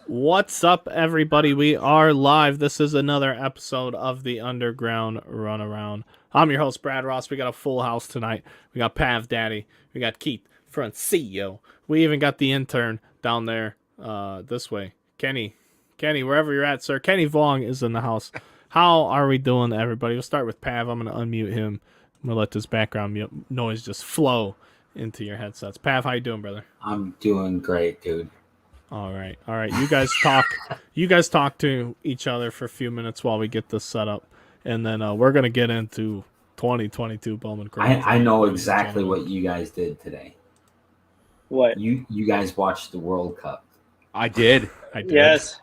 What's up, everybody? We are live. This is another episode of the Underground Runaround. I'm your host, Brad Ross. We got a full house tonight. We got Pav Daddy. We got Keith, CEO. We even got the intern down there this way. Kenny, wherever you're at, sir. Kenny Vaughn is in the house. How are we doing, everybody? We'll start with Pav. I'm going to unmute him. I'm going to let this background noise just flow into your headsets. Pav, how you doing, brother? I'm doing great, dude. All right. You guys talk. You guys talk to each other for a few minutes while we get this set up, and then we're gonna get into 2022 Bowman Chrome. I know exactly what you guys did today. What? You guys watched the World Cup. I did. Yes.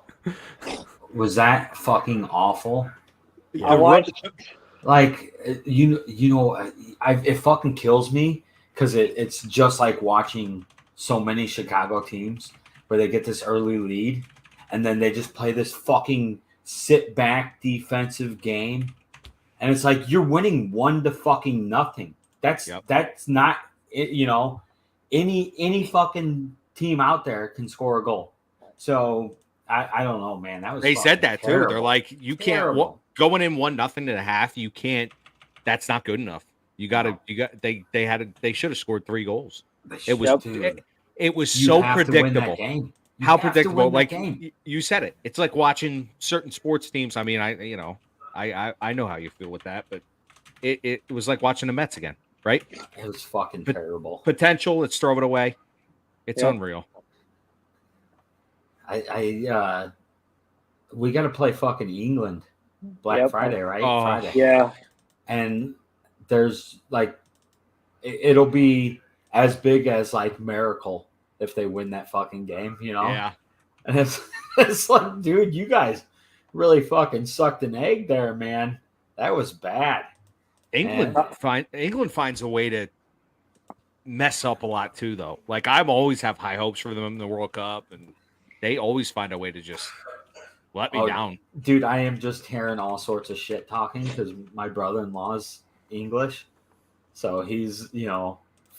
Was that fucking awful? Yeah. I watched. Like it fucking kills me because it's just like watching so many Chicago teams where they get this early lead and then they just play this fucking sit back defensive game, and it's like you're winning 1-0. That's not any fucking team out there can score a goal. So I don't know, man. That was they said that terrible. too. They're like, you can't going in 1-0 at a half. You can't. That's not good enough. They should have scored 3 goals. It was so predictable. How predictable? Like you said it. It's like watching certain sports teams. I mean, I know how you feel with that, but it was like watching the Mets again, right? It was fucking terrible. Potential. Let's throw it away. It's unreal. We got to play fucking England Black Friday, right? Oh, Friday. Yeah. And there's like, it'll be as big as like Miracle if they win that fucking game, Yeah. And it's like, dude, you guys really fucking sucked an egg there, man. That was bad. England finds a way to mess up a lot too, though. Like I always have high hopes for them in the World Cup, and they always find a way to just let me down. Dude, I am just hearing all sorts of shit talking because my brother-in-law's English, so he's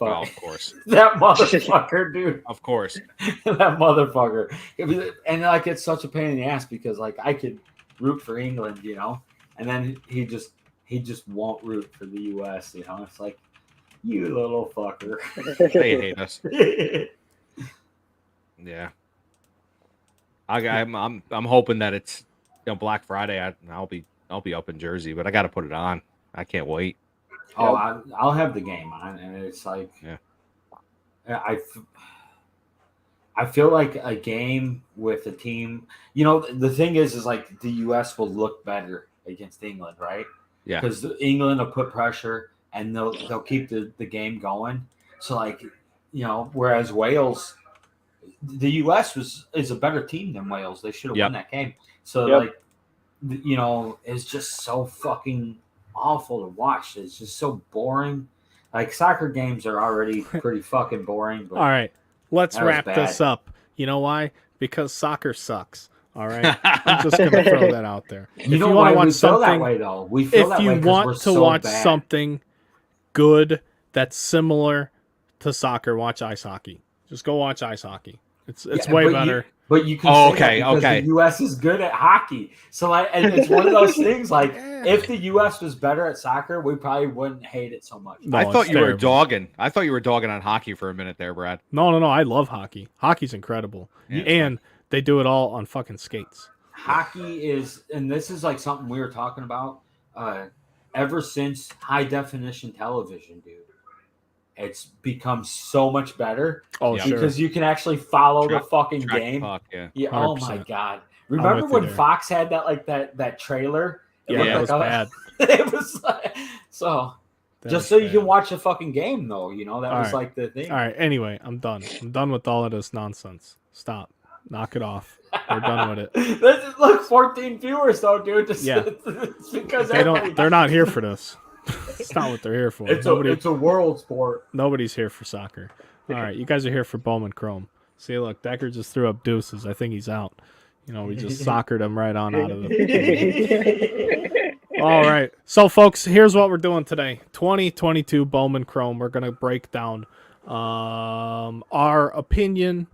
of course. That motherfucker, dude. Of course. That motherfucker. And like it's such a pain in the ass because like I could root for England, and then he just won't root for the US, It's like, you little fucker. They hate us. Yeah. I'm hoping that it's Black Friday. I'll be up in Jersey, but I got to put it on. I can't wait. Oh, I'll have the game on, and it's like, I feel like a game with a team. The thing is like the U.S. will look better against England, right? Yeah, because England will put pressure and they'll keep the game going. So like, whereas Wales, the U.S. is a better team than Wales. They should have won that game. So like, it's just so fucking awful to watch. It's just so boring. Like soccer games are already pretty fucking boring. But all right, let's wrap this up. You know why? Because soccer sucks. All right, I'm just gonna throw that out there. If you want to watch something that way, though, we feel that way. If you want to watch something good that's similar to soccer, watch ice hockey. Just go watch ice hockey. It's way better. But you can say that because the U.S. is good at hockey. So and it's one of those things like if the U.S. was better at soccer, we probably wouldn't hate it so much. No, I thought you were dogging. I thought you were dogging on hockey for a minute there, Brad. No. I love hockey. Hockey's incredible. Yeah, and they do it all on fucking skates. Hockey is, and this is like something we were talking about ever since high definition television, dude. It's become so much better because you can actually follow the fucking game. Puck, yeah. Oh my god! Remember when Fox had that trailer? It was bad. It was like, so. Just so you can watch a fucking game, though. That was like the thing. All right. Anyway, I'm done. I'm done with all of this nonsense. Stop. Knock it off. We're done with it. Look, 14 viewers though, dude. It's because they're not here for this. It's not what they're here for. It's a world sport. Nobody's here for soccer. All right, you guys are here for Bowman Chrome. See, look, Decker just threw up deuces. I think he's out. We just soccered him right on out of it. All right. So, folks, here's what we're doing today. 2022 Bowman Chrome. We're going to break down our opinion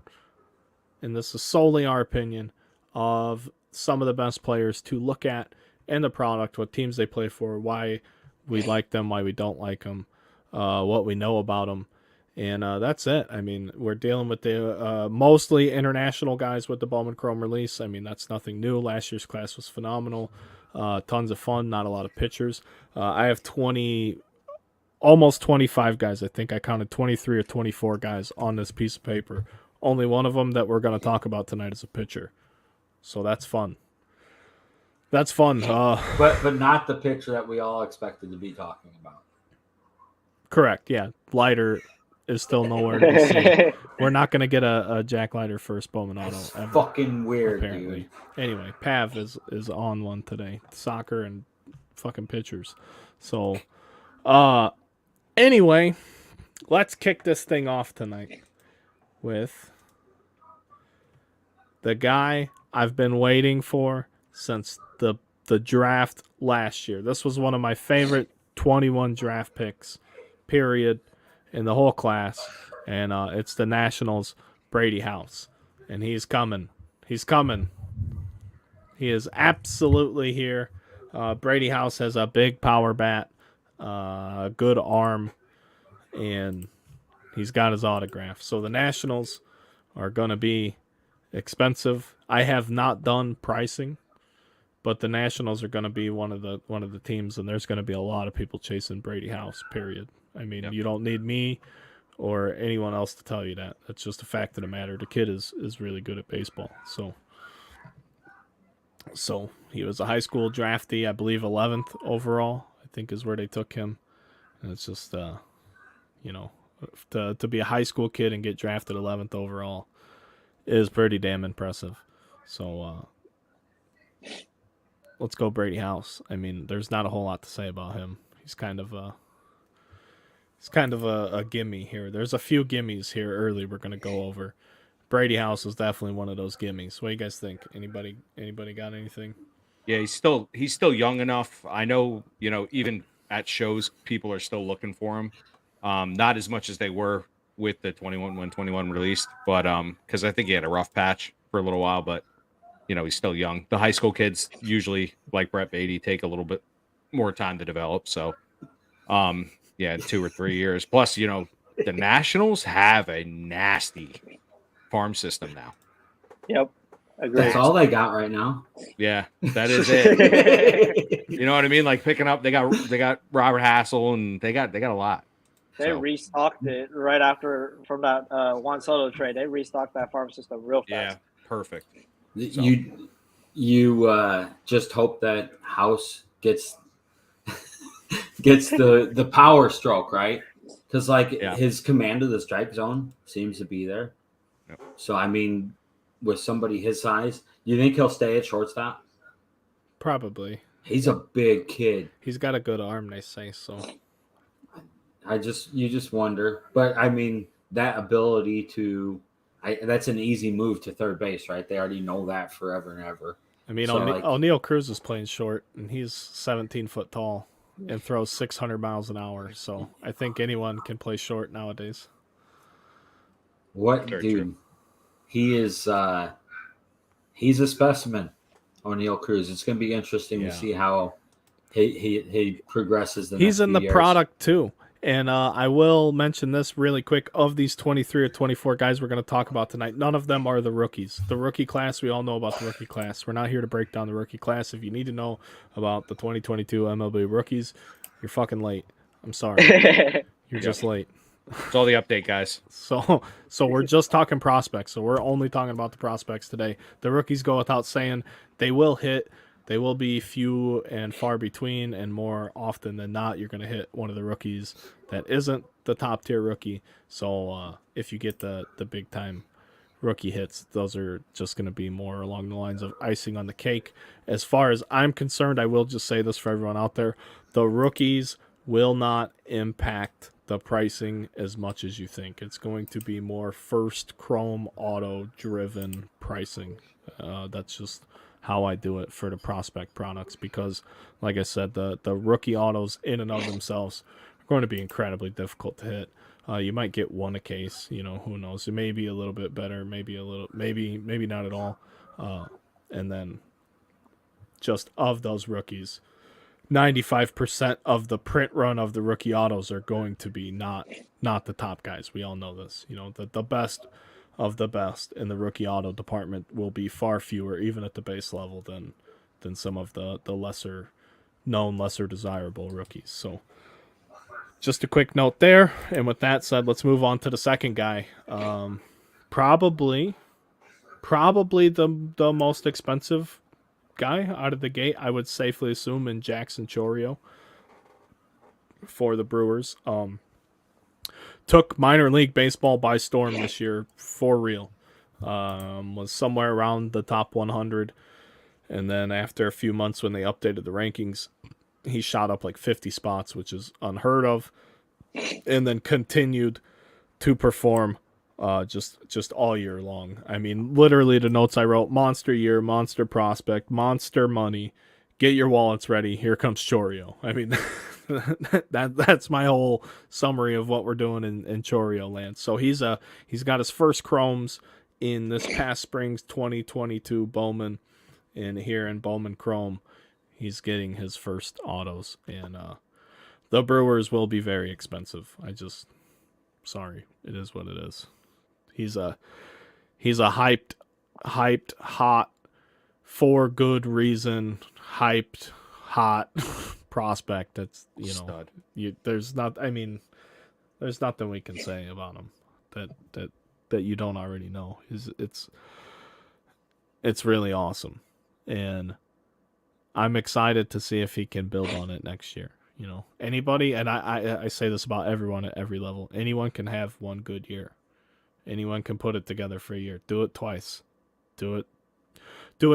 and this is solely our opinion, of some of the best players to look at in the product, what teams they play for, why we like them, why we don't like them, what we know about them. And that's it. I mean, we're dealing with the mostly international guys with the Bowman Chrome release. I mean, that's nothing new. Last year's class was phenomenal. Tons of fun, not a lot of pictures. I have almost 25 guys. I think I counted 23 or 24 guys on this piece of paper. Only one of them that we're going to talk about tonight is a pitcher. So that's fun. That's fun. But not the picture that we all expected to be talking about. Correct. Yeah. Lighter is still nowhere to be seen. We're not going to get a Jack Leiter first Bowman auto That's ever. fucking weird, Apparently. dude. Anyway, Pav is on one today. Soccer and fucking pitchers. So, anyway, let's kick this thing off tonight with the guy I've been waiting for since the draft last year. This was one of my favorite 21 draft picks, period, in the whole class. And it's the Nationals' Brady House. And he's coming. He's coming. He is absolutely here. Brady House has a big power bat, a good arm, and he's got his autograph. So the Nationals are going to be expensive. I have not done pricing, but the Nationals are going to be one of the teams, and there's going to be a lot of people chasing Brady House, period. I mean, You don't need me or anyone else to tell you that. That's just a fact of the matter. The kid is really good at baseball. So he was a high school draftee, I believe 11th overall, I think is where they took him. And it's just, to be a high school kid and get drafted 11th overall is pretty damn impressive. So let's go Brady House. I mean, there's not a whole lot to say about him. He's kind of a gimme here. There's a few gimmies here early we're going to go over. Brady House is definitely one of those gimmies. What do you guys think? Anybody got anything? Yeah, he's still young enough. I know, even at shows, people are still looking for him. Not as much as they were with the 21 released, but because I think he had a rough patch for a little while, but he's still young. The high school kids usually, like Brett Beatty, take a little bit more time to develop. So, 2 or 3 years. Plus, the Nationals have a nasty farm system now. Yep. Agreed. That's all they got right now. Yeah, that is it. You know what I mean? Like picking up, they got Robert Hassel, and they got a lot. They restocked it right after from that Juan Soto trade. They restocked that farm system real fast. Yeah, perfect. So. You just hope that House gets the power stroke, right? Because his command of the strike zone seems to be there. Yep. So I mean, with somebody his size, you think he'll stay at shortstop? Probably. He's a big kid. He's got a good arm, they say. So you just wonder, but I mean that ability to. That's an easy move to third base, right? They already know that forever and ever. I mean, O'Neal Cruz is playing short, and he's 17 foot tall and throws 600 miles an hour. So I think anyone can play short nowadays. What, Very dude? True. He is. He's a specimen, O'Neal Cruz. It's going to be interesting to see how he progresses. He's in the product too. And I will mention this really quick. Of these 23 or 24 guys we're going to talk about tonight, none of them are the rookies. The rookie class, we all know about the rookie class. We're not here to break down the rookie class. If you need to know about the 2022 MLB rookies, you're fucking late. I'm sorry. You're just late. It's all the update, guys. So we're just talking prospects. So we're only talking about the prospects today. The rookies go without saying. They will hit. They will be few and far between, and more often than not, you're going to hit one of the rookies that isn't the top tier rookie. So if you get the big time rookie hits, those are just going to be more along the lines of icing on the cake. As far as I'm concerned, I will just say this for everyone out there: the rookies will not impact the pricing as much as you think. It's going to be more first Chrome auto driven pricing. That's just how I do it for the prospect products, because like I said, the rookie autos in and of themselves are going to be incredibly difficult to hit. You might get one a case. Who knows? It may be a little bit better, maybe not at all. And then just of those rookies, 95% of the print run of the rookie autos are going to be not the top guys. We all know this. The best of the best in the rookie auto department will be far fewer, even at the base level, than some of the lesser known, lesser desirable rookies. So just a quick note there. And with that said, let's move on to the second guy. Probably the most expensive guy out of the gate, I would safely assume, in Jackson Chourio for the Brewers. Took minor league baseball by storm this year, for real. Was somewhere around the top 100. And then after a few months when they updated the rankings, he shot up like 50 spots, which is unheard of. And then continued to perform just all year long. I mean, literally the notes I wrote: monster year, monster prospect, monster money, get your wallets ready, here comes Chourio. I mean, that's my whole summary of what we're doing in Chourio land. So he's got his first chromes in this past spring's 2022 Bowman, and here in Bowman Chrome he's getting his first autos, and the Brewers will be very expensive. Sorry, it is what it is. He's a hyped, hot, for good reason, hyped, hot prospect. That's Stud. There's nothing we can say about him that you don't already know. It's really awesome, and I'm excited to see if he can build on it next year. Anybody, and I say this about everyone at every level, anyone can have one good year. Anyone can put it together for a year. Do it twice. Do it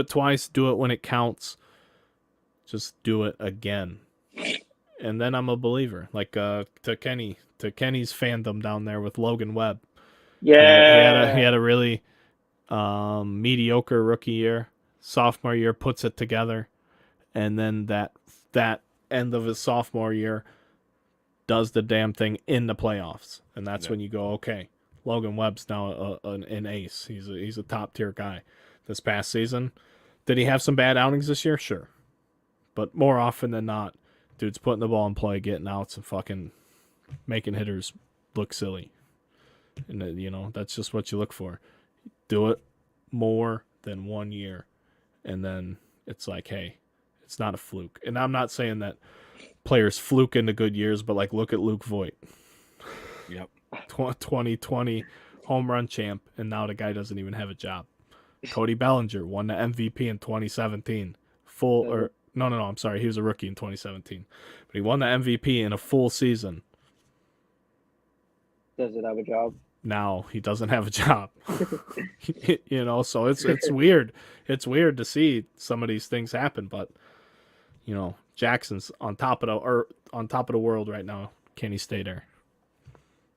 twice. Do it when it counts. Just do it again. And then I'm a believer. Like to Kenny's fandom down there with Logan Webb. Yeah. He had a really mediocre rookie year. Sophomore year puts it together. And then that end of his sophomore year does the damn thing in the playoffs. And that's when you go, okay, Logan Webb's now an ace. He's a top tier guy. This past season, did he have some bad outings this year? Sure, but more often than not, dude's putting the ball in play, getting outs, and fucking making hitters look silly. And that's just what you look for. Do it more than 1 year, and then it's like, hey, it's not a fluke. And I'm not saying that players fluke into good years, but like, look at Luke Voigt. Yep. 2020 home run champ, and now the guy doesn't even have a job. Cody Bellinger won the MVP in 2017. I'm sorry, he was a rookie in 2017, but he won the MVP in a full season. Does it have a job? Now he doesn't have a job. So it's weird. It's weird to see some of these things happen, but Jackson's on top of the world right now. Can he stay there?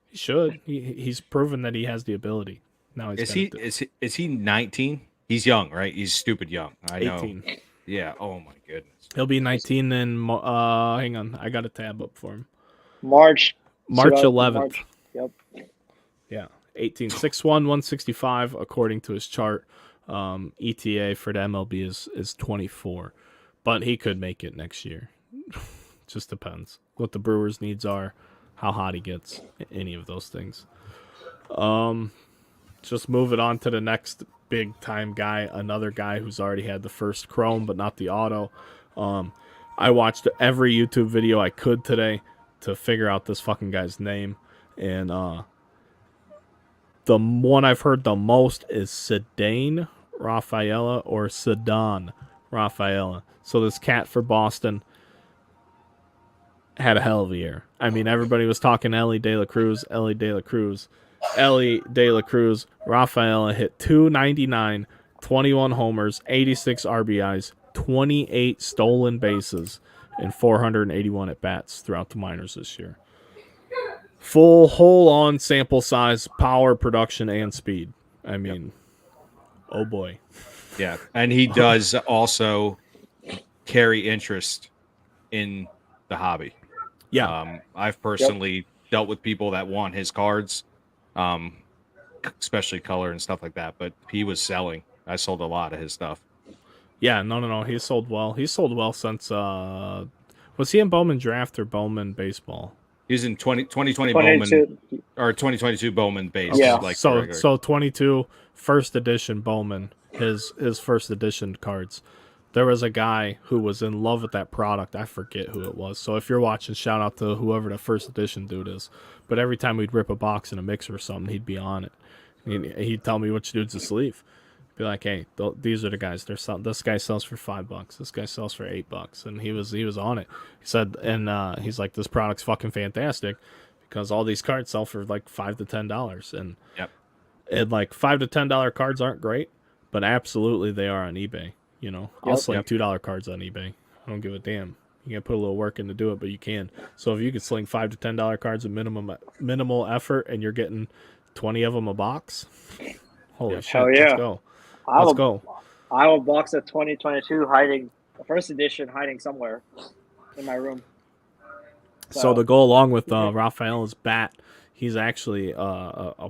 He should. He's proven that he has the ability. Now is he 19? He's young, right? He's stupid young. I 18. know. Yeah. Oh my goodness. He'll be 19 in hang on, I got a tab up for him. March 11th. Yep. Yeah. 18. 6'1", 165 according to his chart. ETA for the MLB is 24. But he could make it next year. Just depends what the Brewers' needs are, how hot he gets, any of those things. Just move it on to the next big time guy, another guy who's already had the first Chrome but not the auto. I watched every YouTube video I could today to figure out this fucking guy's name, and the one I've heard the most is Sedane Rafaela or Sedan Rafaela. So this cat for Boston had a hell of a year. I mean, everybody was talking Ellie De La Cruz. Rafaela hit 299, 21 homers, 86 RBIs, 28 stolen bases, and 481 at-bats throughout the minors this year. Full, whole-on sample size, power, production, and speed. I mean, oh boy. Yeah, and he does also carry interest in the hobby. Yeah. I've personally dealt with people that want his cards, especially color and stuff like that. But he was selling. I sold a lot of his stuff. Yeah, no. He sold well. He sold well since was he in Bowman Draft or Bowman Baseball? He was in 2020 22. Bowman or 2022 Bowman base. Okay. Yeah. Like So 22 first edition Bowman, his first edition cards. There was a guy who was in love with that product. I forget who it was. So if you're watching, shout out to whoever the first edition dude is. But every time we'd rip a box in a mixer or something, he'd be on it. He'd tell me which dude's asleep. Be like, hey, these are the guys. This guy sells for $5. This guy sells for $8, and he was on it. He said, and he's like, this product's fucking fantastic because all these cards sell for like $5 to $10, and like $5 to $10 cards aren't great, but absolutely they are on eBay. You know, I'll sling $2 cards on eBay. I don't give a damn. You gotta put a little work in to do it, but you can. So if you could sling $5 to $10 cards with minimal effort, and you're getting 20 of them a box, holy shit! Hell yeah. Let's go. Let's go. I have a box of 2022 hiding, the first edition hiding somewhere in my room. So to go along with Rafael's bat, he's actually a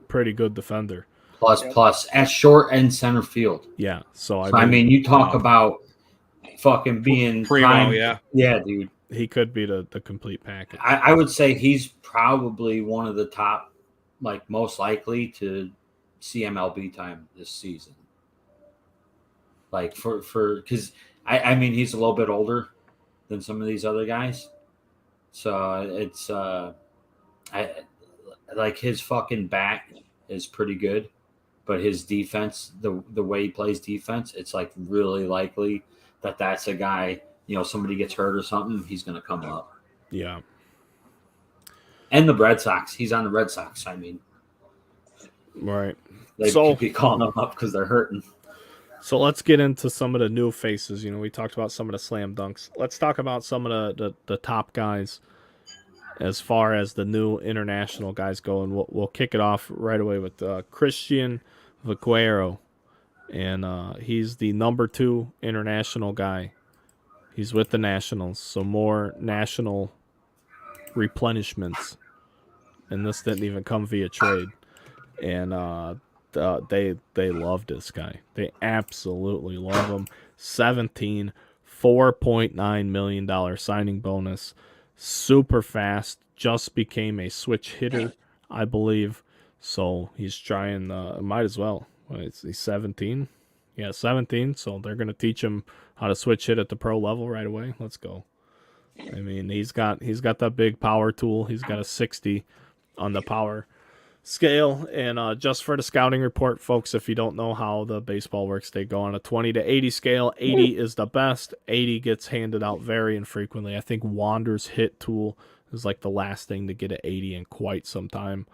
pretty good defender. Plus at short and center field. Yeah. So I mean, you talk about fucking being primo, yeah, dude. He could be the complete package. I would say he's probably one of the top, like most likely to CMLB time this season. Like for because I mean he's a little bit older than some of these other guys, so it's I like his fucking bat is pretty good, but his defense, the way he plays defense, it's like really likely that's a guy, you know, somebody gets hurt or something, he's gonna come up. Yeah. And the Red Sox, he's on the Red Sox. I mean, right. They could be calling them up because they're hurting. So let's get into some of the new faces. You know, we talked about some of the slam dunks. Let's talk about some of the top guys as far as the new international guys go. And we'll kick it off right away with Christian Vaquero. And he's the number 2 international guy. He's with the Nationals. So more national replenishments. And this didn't even come via trade. And they love this guy. They absolutely love him. 17, $4.9 million signing bonus. Super fast. Just became a switch hitter, I believe. So he's trying. Might as well. He's 17. Yeah, 17. So they're gonna teach him how to switch hit at the pro level right away. Let's go. I mean, he's got that big power tool. He's got a 60 on the power scale, and just for the scouting report, folks, if you don't know how the baseball works, they go on a 20 to 80 scale. 80 is the best. 80 gets handed out very infrequently. I think Wander's hit tool is like the last thing to get an 80 in quite some time,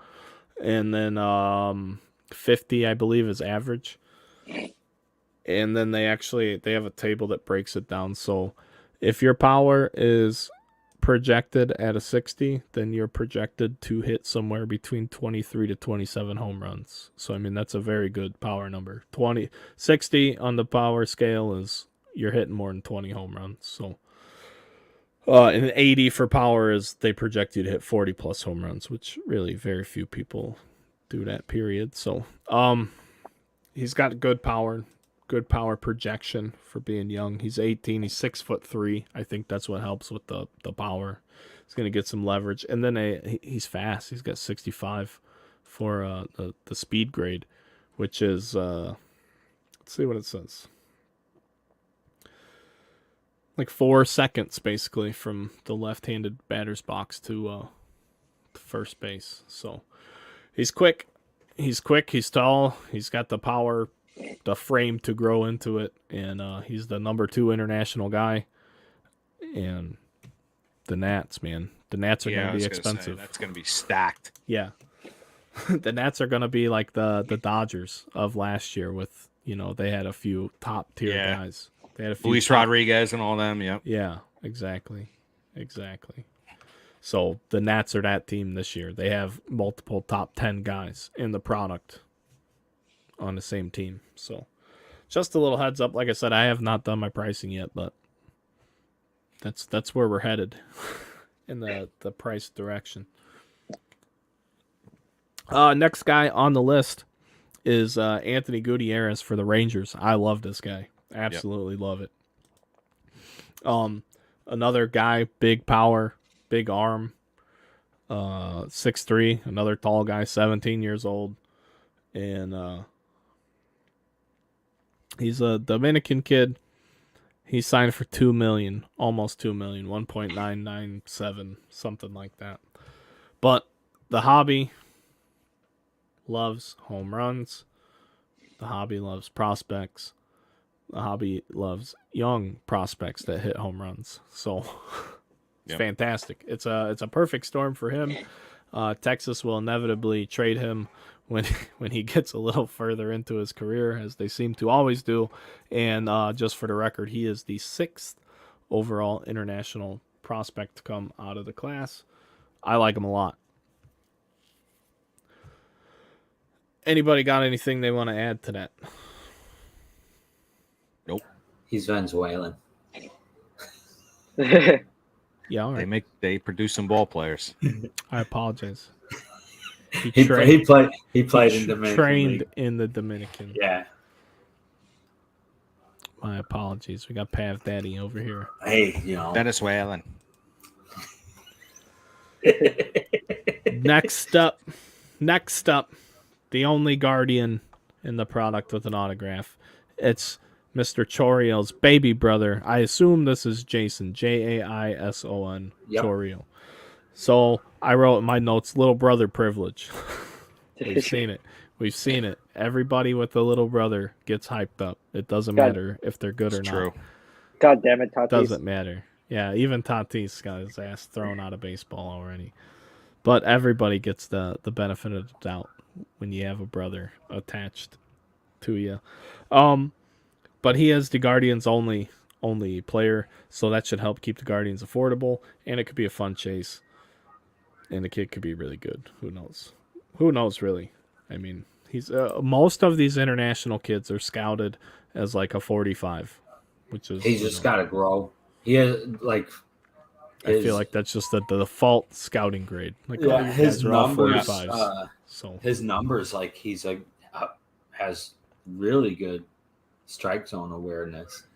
and then 50 I believe is average, and then they have a table that breaks it down. So if your power is projected at a 60, then you're projected to hit somewhere between 23 to 27 home runs. So I mean, that's a very good power number. 60 on the power scale is you're hitting more than 20 home runs. So and 80 for power is they project you to hit 40 plus home runs, which really very few people do that, period. So he's got good power projection for being young. He's 18. He's 6'3". I think that's what helps with the power. He's going to get some leverage, and then he's fast. He's got 65 for the speed grade, which is let's see what it says. Like 4 seconds basically from the left-handed batter's box to first base. So he's quick. He's tall. He's got the power, the frame to grow into it, and he's the number 2 international guy. And the Nats, man, the Nats are going to be expensive. That's going to be stacked. Yeah, the Nats are going to be like the Dodgers of last year with, you know, they had a few top tier guys. They had a few Luis Rodriguez and all them. Yep. Yeah, exactly. So the Nats are that team this year. They have multiple top 10 guys in the product on the same team. So just a little heads up. Like I said, I have not done my pricing yet, but that's where we're headed. in the price direction. Next guy on the list is Anthony Gutierrez for the Rangers. I love this guy. Absolutely love it. Another guy, big power, big arm, 6'3", another tall guy, 17 years old. And he's a Dominican kid. He signed for $2 million, almost $2 million, 1.997, something like that. But the hobby loves home runs. The hobby loves prospects. The hobby loves young prospects that hit home runs. So it's fantastic. It's a perfect storm for him. Texas will inevitably trade him when he gets a little further into his career, as they seem to always do. And just for the record, he is the 6th overall international prospect to come out of the class. I like him a lot. Anybody got anything they want to add to that? Nope. He's Venezuelan. Yeah, all right. They produce some ball players. I apologize. He played in Dominican. Trained League. in the Dominican. Yeah. My apologies. We got Pav Daddy over here. Hey, Venezuelan. Next up, the only Guardian in the product with an autograph. It's Mr. Chorio's baby brother. I assume this is Jason, Jaison, Chorio. So I wrote in my notes, little brother privilege. We've seen it. Everybody with a little brother gets hyped up. It doesn't matter if they're good or not. God damn it, Tatis. Doesn't matter. Yeah, even Tatis got his ass thrown out of baseball already. But everybody gets the benefit of the doubt when you have a brother attached to you. But he is the Guardians' only player, so that should help keep the Guardians affordable, and it could be a fun chase. And the kid could be really good. Who knows? Who knows, really? I mean, he's most of these international kids are scouted as like a 45, which is he's just got to grow. He has I feel like that's just the default scouting grade. Like his numbers, 45s. His numbers, like he's has really good strike zone awareness.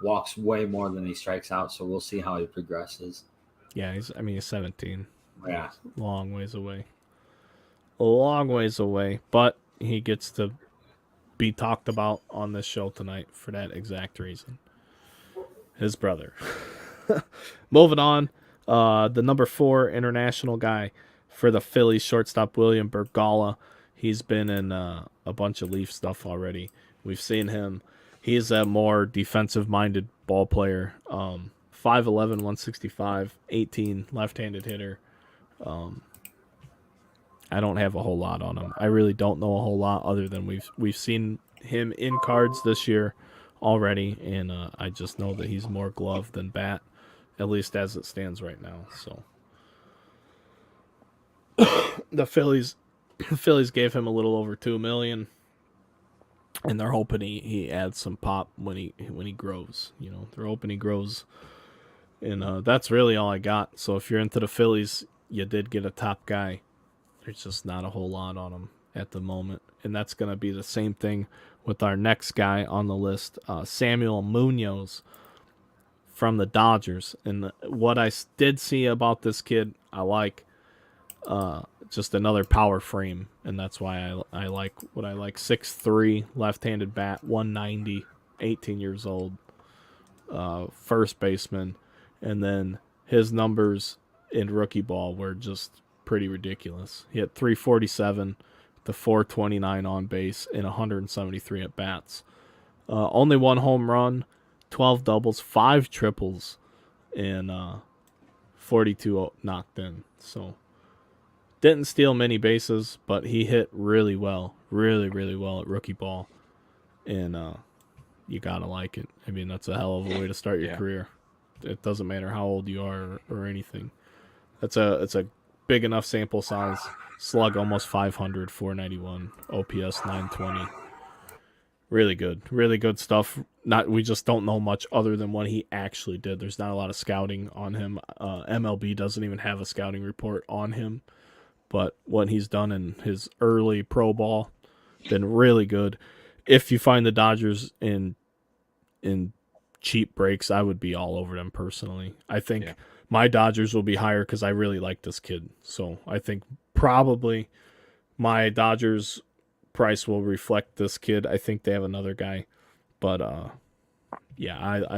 Walks way more than he strikes out, so we'll see how he progresses. Yeah, he's 17. Yeah. Long ways away. A long ways away, but he gets to be talked about on this show tonight for that exact reason. His brother. Moving on, the number 4 international guy for the Phillies, shortstop William Bergala. He's been in a bunch of Leaf stuff already. We've seen him. He's a more defensive-minded ball player. 5'11", 165, 18, left-handed hitter. I don't have a whole lot on him. I really don't know a whole lot other than we've seen him in cards this year already, and I just know that he's more glove than bat, at least as it stands right now. So the Phillies gave him a little over $2 million, and they're hoping he adds some pop when he grows. They're hoping he grows, and that's really all I got. So if you're into the Phillies, you did get a top guy. There's just not a whole lot on him at the moment, and that's going to be the same thing with our next guy on the list, Samuel Munoz from the Dodgers. And what I did see about this kid, I like just another power frame, and that's why I like what I like. 6'3", left-handed bat, 190, 18 years old, first baseman. And then his numbers in rookie ball were just pretty ridiculous. He had 347 to 429 on base in 173 at bats. Only 1 home run, 12 doubles, 5 triples, and 42 knocked in. So didn't steal many bases, but he hit really well, really, really well at rookie ball. And you gotta like it. I mean, that's a hell of a way to start your career. It doesn't matter how old you are or anything. It's a big enough sample size. Slug almost 500, 491, OPS 920. Really good stuff. We just don't know much other than what he actually did. There's not a lot of scouting on him. MLB doesn't even have a scouting report on him, but what he's done in his early pro ball been really good. If you find the Dodgers in cheap breaks, I would be all over them personally. I think my Dodgers will be higher because I really like this kid. So I think probably my Dodgers price will reflect this kid. I think they have another guy, but I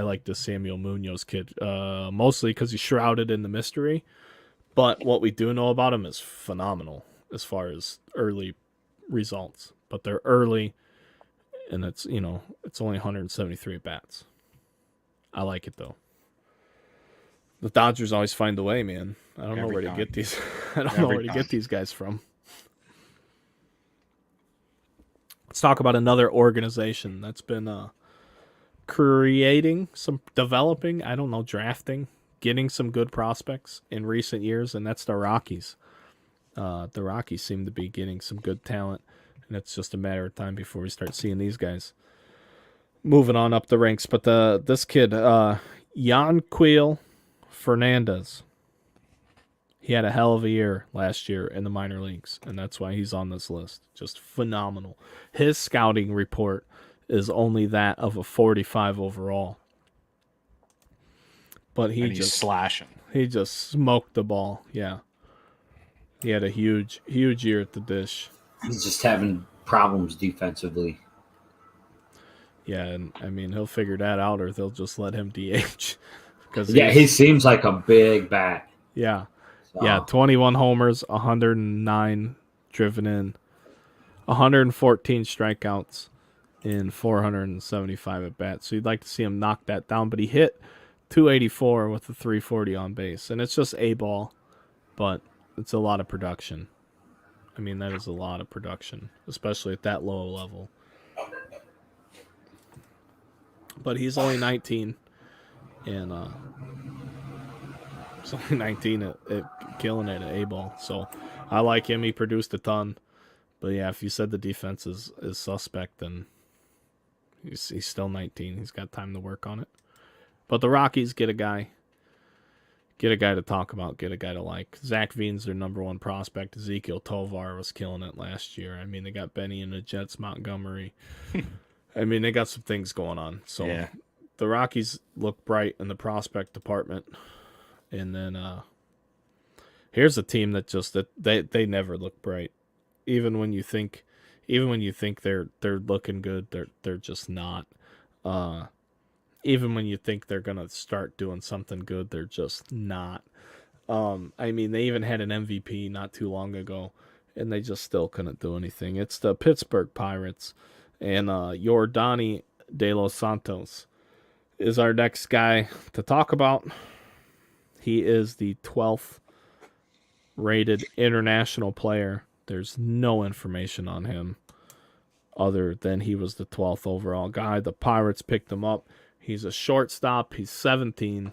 like this Samuel Munoz kid mostly because he's shrouded in the mystery. But what we do know about him is phenomenal as far as early results. But they're early, and it's only 173 bats. I like it though. The Dodgers always find a way, man. I don't know where to get these. I don't know where to get these guys from. Let's talk about another organization that's been developing, drafting, getting some good prospects in recent years, and that's the Rockies. The Rockies seem to be getting some good talent, and it's just a matter of time before we start seeing these guys moving on up the ranks. But this kid, Yanquiel Fernandez, he had a hell of a year last year in the minor leagues, and that's why he's on this list. Just phenomenal. His scouting report is only that of a 45 overall. But he's slashing. He just smoked the ball. Yeah. He had a huge year at the dish. He's just having problems defensively. Yeah, and I mean, he'll figure that out, or they'll just let him DH. He seems like a big bat. Yeah. Yeah, 21 homers, 109 driven in, 114 strikeouts in 475 at bats. So you'd like to see him knock that down, but he hit 284 with a 340 on base, and it's just A ball, but it's a lot of production. I mean, that is a lot of production, especially at that low level. But he's only 19, and he's only 19 at killing it at A-ball. So I like him. He produced a ton. But yeah, if you said the defense is suspect, then he's still 19. He's got time to work on it. But the Rockies get a guy to talk about, get a guy to like. Zach Veen's their number one prospect. Ezekiel Tovar was killing it last year. I mean, they got Benny and the Jets, Montgomery. I mean, they got some things going on. So the Rockies look bright in the prospect department. And then here's a team that just they never look bright. Even when you think they're looking good, they're just not. Even when you think they're gonna start doing something good, they're just not. I mean, they even had an MVP not too long ago, and they just still couldn't do anything. It's the Pittsburgh Pirates, and Yordany De Los Santos is our next guy to talk about. He is the 12th rated international player. There's no information on him other than he was the 12th overall guy. The Pirates picked him up. He's a shortstop. He's 17,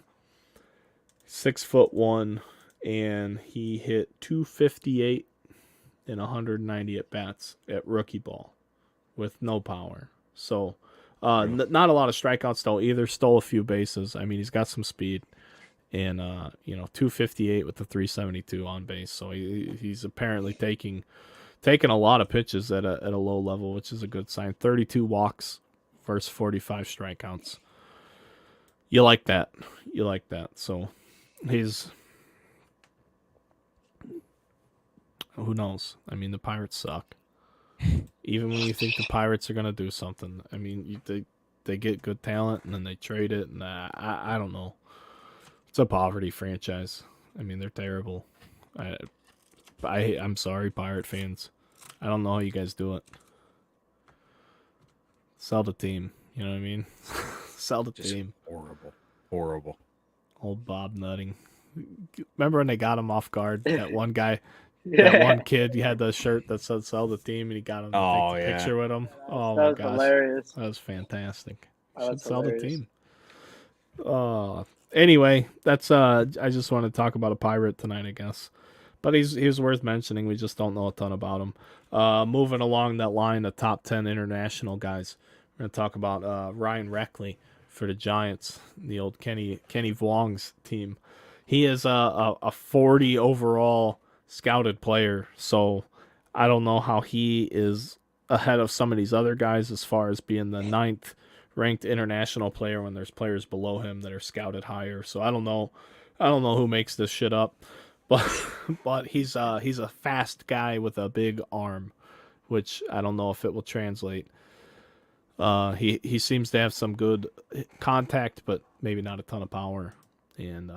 6'1", and he hit 258 in 190 at bats at rookie ball with no power. So not a lot of strikeouts though either. Stole a few bases. I mean, he's got some speed. And 258 with the 372 on base. So he's apparently taking a lot of pitches at a low level, which is a good sign. 32 walks versus 45 strikeouts. You like that. So he's, who knows? I mean, the Pirates suck. Even when you think the Pirates are going to do something, I mean, they get good talent and then they trade it, and I don't know. It's a poverty franchise. I mean, they're terrible. I'm sorry, Pirate fans. I don't know how you guys do it. Sell the team. You know what I mean? Sell the team. Horrible. Old Bob Nutting. Remember when they got him off guard? That one guy, that one kid, he had the shirt that said "Sell the team," and he got him to take the picture with him. Oh my gosh, hilarious. That was fantastic. Oh, should sell the team. Anyway, that's I just want to talk about a Pirate tonight, I guess. But he's worth mentioning. We just don't know a ton about him. Moving along that line, the top 10 international guys. We're going to talk about Ryan Reckley for the Giants, the old Kenny Vuong's team. He is a 40 overall scouted player, so I don't know how he is ahead of some of these other guys as far as being the 9th ranked international player when there's players below him that are scouted higher. So I don't know who makes this shit up, but he's a fast guy with a big arm, which I don't know if it will translate. He seems to have some good contact, but maybe not a ton of power. And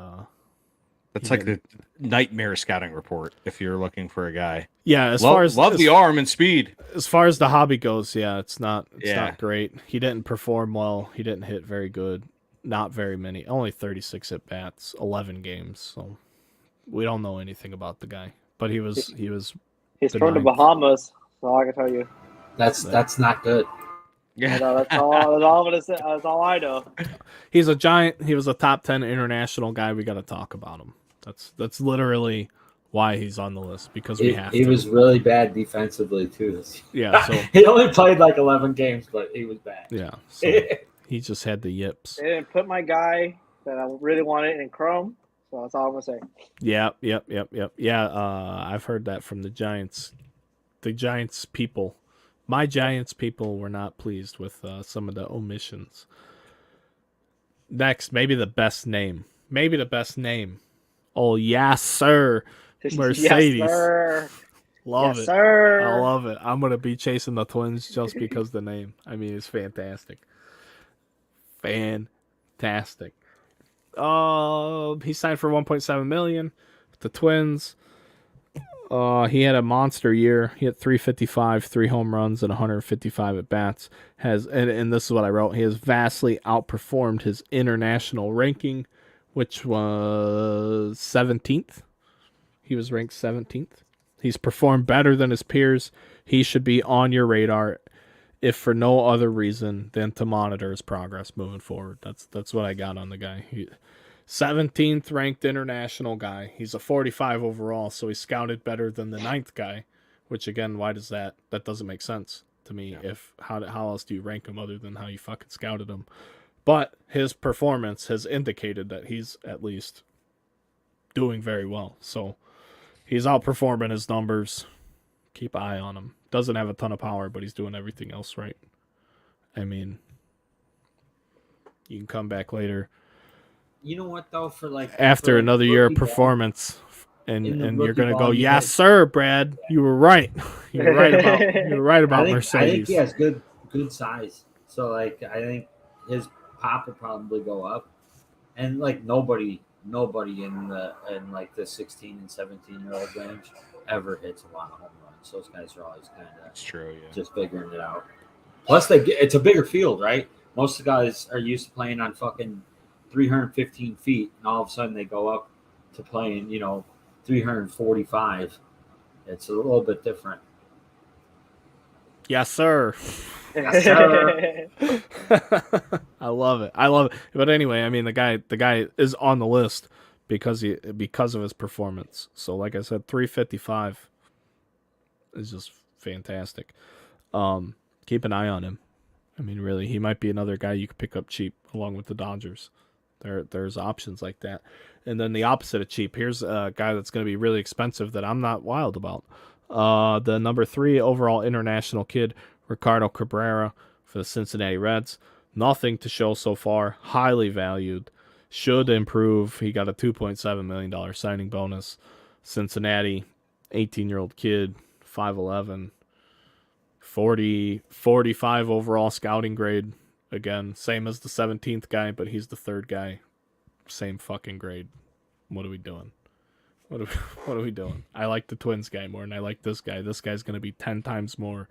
that's like the nightmare scouting report if you're looking for a guy. Yeah, as the arm and speed. As far as the hobby goes, yeah, it's not great. He didn't perform well. He didn't hit very good. Not very many. Only 36 at bats, 11 games. So we don't know anything about the guy. But he was. He's from the Bahamas. That's all I can tell you. That's not good. Yeah, that's all I'm gonna say. That's all I know. He's a giant. He was a top 10 international guy. We got to talk about him. That's literally why he's on the list, because we have to. He was really bad defensively too. Yeah, so he only played like 11 games, but he was bad. Yeah, so he just had the yips. They didn't put my guy that I really wanted in Chrome, so that's all I'm gonna say. Yep. Yeah, I've heard that from the Giants. The Giants people. My Giants people were not pleased with some of the omissions. Next, maybe the best name. Oh, yes, sir. Mercedes. Yes, sir. Love it. Sir. I love it. I'm going to be chasing the Twins just because the name. I mean, it's fantastic. Fantastic. He signed for $1.7 million with the Twins. He had a monster year. He had 355, 3 home runs, and 155 at bats. And this is what I wrote. He has vastly outperformed his international ranking, which was 17th. He was ranked 17th. He's performed better than his peers. He should be on your radar, if for no other reason than to monitor his progress moving forward. That's what I got on the guy. 17th ranked international guy. He's a 45 overall, so he's scouted better than the 9th guy, which again, why does that doesn't make sense to me. Yeah. If how else do you rank him other than how you fucking scouted him? But his performance has indicated that he's at least doing very well. So he's outperforming his numbers. Keep an eye on him. Doesn't have a ton of power, but he's doing everything else right. I mean, you can come back later. You know what though? After another year of performance, and you're gonna go, yes, sir, Brad. You were right. You were right about Mercedes. I think he has good size. So I think his pop will probably go up, and nobody in the 16 and 17-year-old range ever hits a lot of home runs. Those guys are always kind of just figuring it out. Plus, it's a bigger field, right? Most of the guys are used to playing on fucking 315 feet, and all of a sudden they go up to playing, 345. It's a little bit different. Yes, sir. Yes, sir. I love it. But anyway, I mean, the guy is on the list because of his performance. So, like I said, 355 is just fantastic. Keep an eye on him. I mean, really, he might be another guy you could pick up cheap along with the Dodgers. There's options like that. And then the opposite of cheap. Here's a guy that's going to be really expensive that I'm not wild about. The number 3 overall international kid, Ricardo Cabrera for the Cincinnati Reds. Nothing to show so far. Highly valued. Should improve. He got a $2.7 million signing bonus. Cincinnati, 18-year-old kid, 5'11", 45 overall scouting grade. Again, same as the 17th guy, but he's the 3rd guy. Same fucking grade. What are we doing? What are we doing? I like the Twins guy more than I like this guy. This guy's going to be 10 times more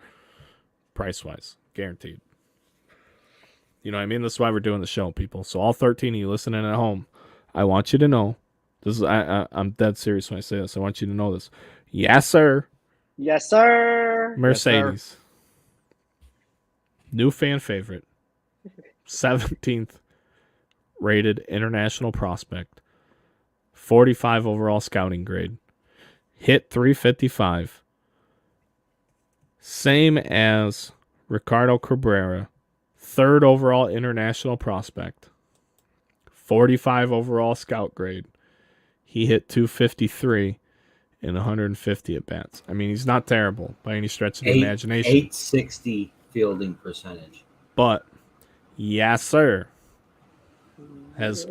price-wise. Guaranteed. You know what I mean? That's why we're doing the show, people. So all 13 of you listening at home, I want you to know. This is I'm dead serious when I say this. I want you to know this. Yes, sir. Yes, sir. Mercedes. Yes, sir. New fan favorite. 17th rated international prospect. 45 overall scouting grade. Hit 355. Same as Ricardo Cabrera. 3rd overall international prospect, 45 overall scout grade. He hit 253 in 150 at bats. I mean, he's not terrible by any stretch of the imagination. 860 fielding percentage. But, yes, sir, has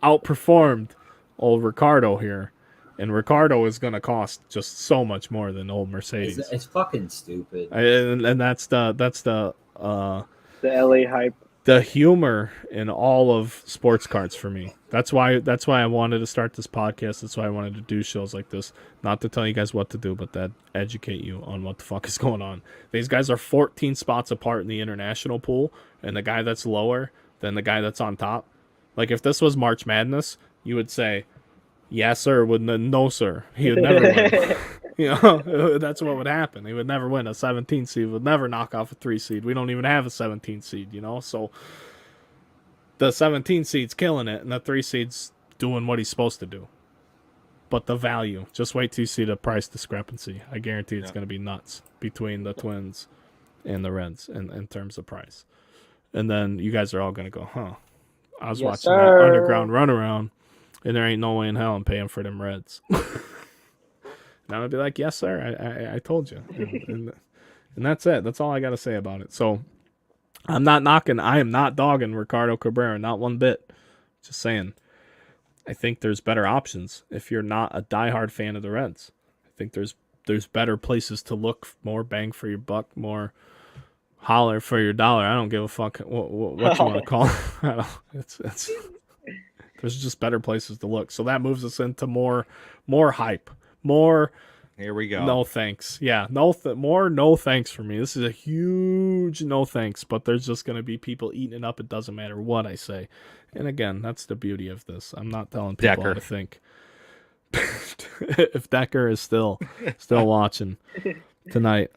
outperformed old Ricardo here. And Ricardo is going to cost just so much more than old Mercedes. It's fucking stupid. And that's the the LA hype. The humor in all of sports cards for me. That's why I wanted to start this podcast. That's why I wanted to do shows like this. Not to tell you guys what to do, but to educate you on what the fuck is going on. These guys are 14 spots apart in the international pool, and the guy that's lower than the guy that's on top. Like, if this was March Madness, you would say, yes, sir, no, sir. He would never win. You know, that's what would happen. He would never win. A 17 seed would never knock off a 3 seed. We don't even have a 17 seed, you know? So the 17 seed's killing it, and the 3 seed's doing what he's supposed to do. But the value, just wait till you see the price discrepancy. I guarantee it's going to be nuts between the Twins and the Reds in terms of price. And then you guys are all going to go, huh, I was watching that underground runaround, and there ain't no way in hell I'm paying for them Reds. And I would be like, yes, sir, I told you. And that's it. That's all I got to say about it. So I am not dogging Ricardo Cabrera, not one bit. Just saying, I think there's better options if you're not a diehard fan of the Reds. I think there's better places to look, more bang for your buck, more holler for your dollar. I don't give a fuck what you want to call it. It's there's just better places to look. So that moves us into more hype. More, here we go. No thanks. Yeah, more no thanks for me. This is a huge no thanks, but there's just going to be people eating it up. It doesn't matter what I say. And again, that's the beauty of this. I'm not telling people how to think. If Decker is still watching tonight,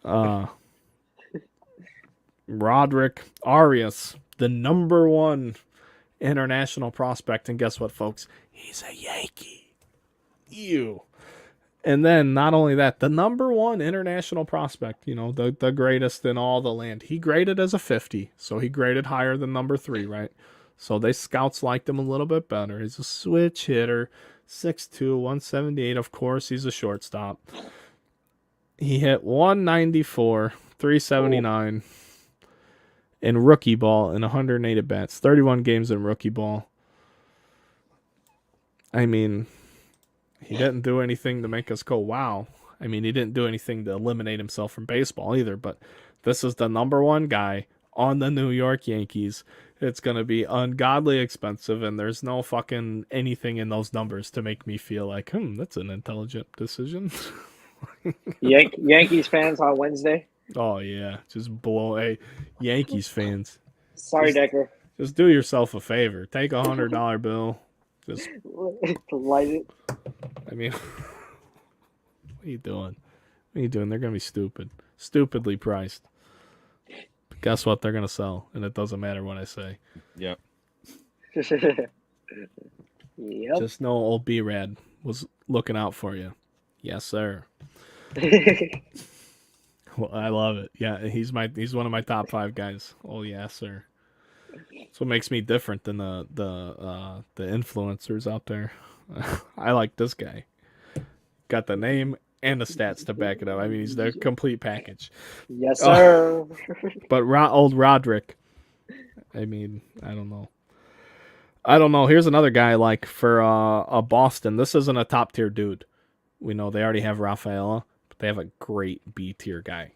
Roderick Arias, the number 1 international prospect, and guess what, folks? He's a Yankee. You. And then, not only that, the number 1 international prospect, you know, the greatest in all the land. He graded as a 50, so he graded higher than number 3, right? So they scouts liked him a little bit better. He's a switch hitter, 6'2", 178. Of course, he's a shortstop. He hit 194, 379 in rookie ball in 108 at bats, 31 games in rookie ball. I mean, he didn't do anything to make us go, wow. I mean, he didn't do anything to eliminate himself from baseball either, but this is the number 1 guy on the New York Yankees. It's going to be ungodly expensive, and there's no fucking anything in those numbers to make me feel like, that's an intelligent decision. Yankees fans on Wednesday. Oh, yeah. Just blow. Hey, Yankees fans. Sorry, Decker. Just do yourself a favor. Take $100 bill. Just light it. I mean, what are you doing? What are you doing? They're going to be stupid. Stupidly priced. But guess what? They're going to sell, and it doesn't matter what I say. Yep. Yep. Just know old B-Rad was looking out for you. Yes, sir. Well, I love it. Yeah, he's one of my top 5 guys. Oh, yes, sir. That's what makes me different than the influencers out there. I like this guy. Got the name and the stats to back it up. I mean, he's the complete package. Yes, sir. But old Roderick, I mean, I don't know. Here's another guy like for Boston. This isn't a top tier dude. We know they already have Rafaela, but they have a great B tier guy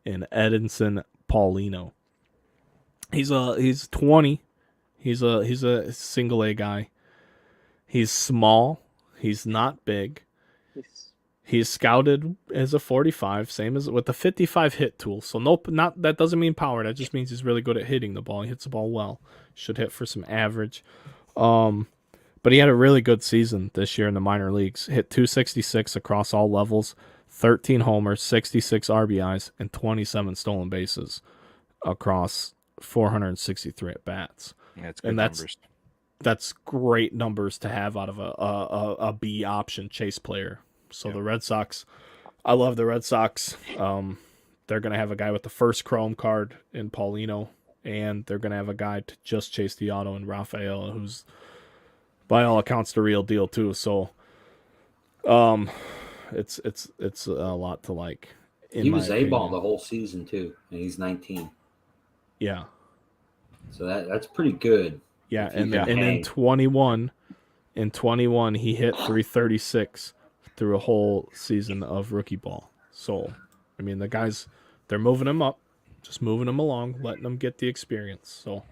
in Edinson Paulino. He's 20. He's a single A guy. He's small. He's not big. He's scouted as a 45, same as with the 55 hit tool. So that doesn't mean power. That just means he's really good at hitting the ball. He hits the ball well. Should hit for some average. But he had a really good season this year in the minor leagues. Hit 266 across all levels, 13 homers, 66 RBIs, and 27 stolen bases across 463 at bats. Yeah, that's good numbers. That's great numbers to have out of a B option chase player. So The Red Sox, I love the Red Sox. They're going to have a guy with the first Chrome card in Paulino, and they're going to have a guy to just chase the auto in Rafaela, who's by all accounts the real deal too. So, it's a lot to like. He was A-ball the whole season too, and he's 19. Yeah. So that's pretty good. Yeah, and in 21, he hit 336 through a whole season of rookie ball. So, I mean, the guys, they're moving him up, just moving him along, letting him get the experience. So,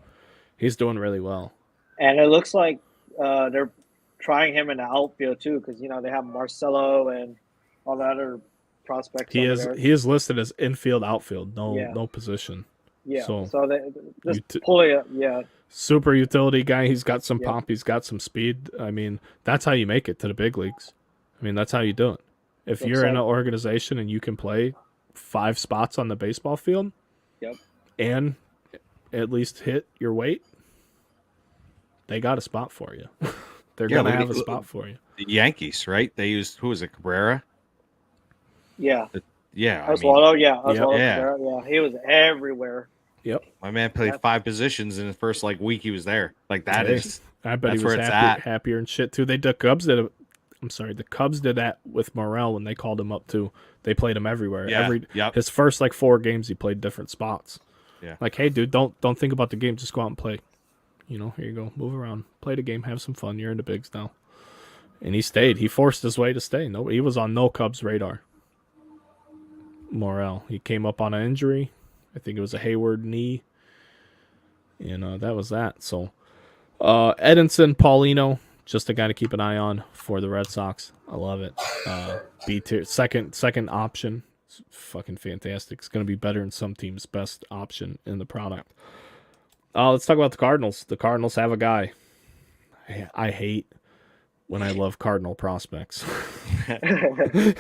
he's doing really well. And it looks like they're trying him in the outfield too, because they have Marcelo and all the other prospects. He is listed as infield, outfield, no position. Yeah. So they just pull it up. Yeah. Super utility guy. He's got some pop. He's got some speed. I mean, that's how you make it to the big leagues. I mean, that's how you do it. If you're in an organization and you can play 5 spots on the baseball field, and at least hit your weight, they got a spot for you. They're gonna have a spot for you. The Yankees, right? They used, who was it, Cabrera? Yeah. Oswaldo, yeah. He was everywhere. Yep. My man played 5 positions in the first week he was there. Like that is. I bet he was happier and shit too. The Cubs did that with Morel when they called him up too. They played him everywhere. His first 4 games he played different spots. Yeah. Like, hey dude, don't think about the game, just go out and play. Here you go. Move around. Play the game, have some fun. You're in the bigs now. And he stayed. He forced his way to stay. No, he was on no Cubs radar. Morel. He came up on an injury. I think it was a Hayward knee. And that was that. So Edinson, Paulino, just a guy to keep an eye on for the Red Sox. I love it. B tier, second option. It's fucking fantastic. It's going to be better than some teams' best option in the product. Let's talk about the Cardinals. The Cardinals have a guy. I hate when I love Cardinal prospects. They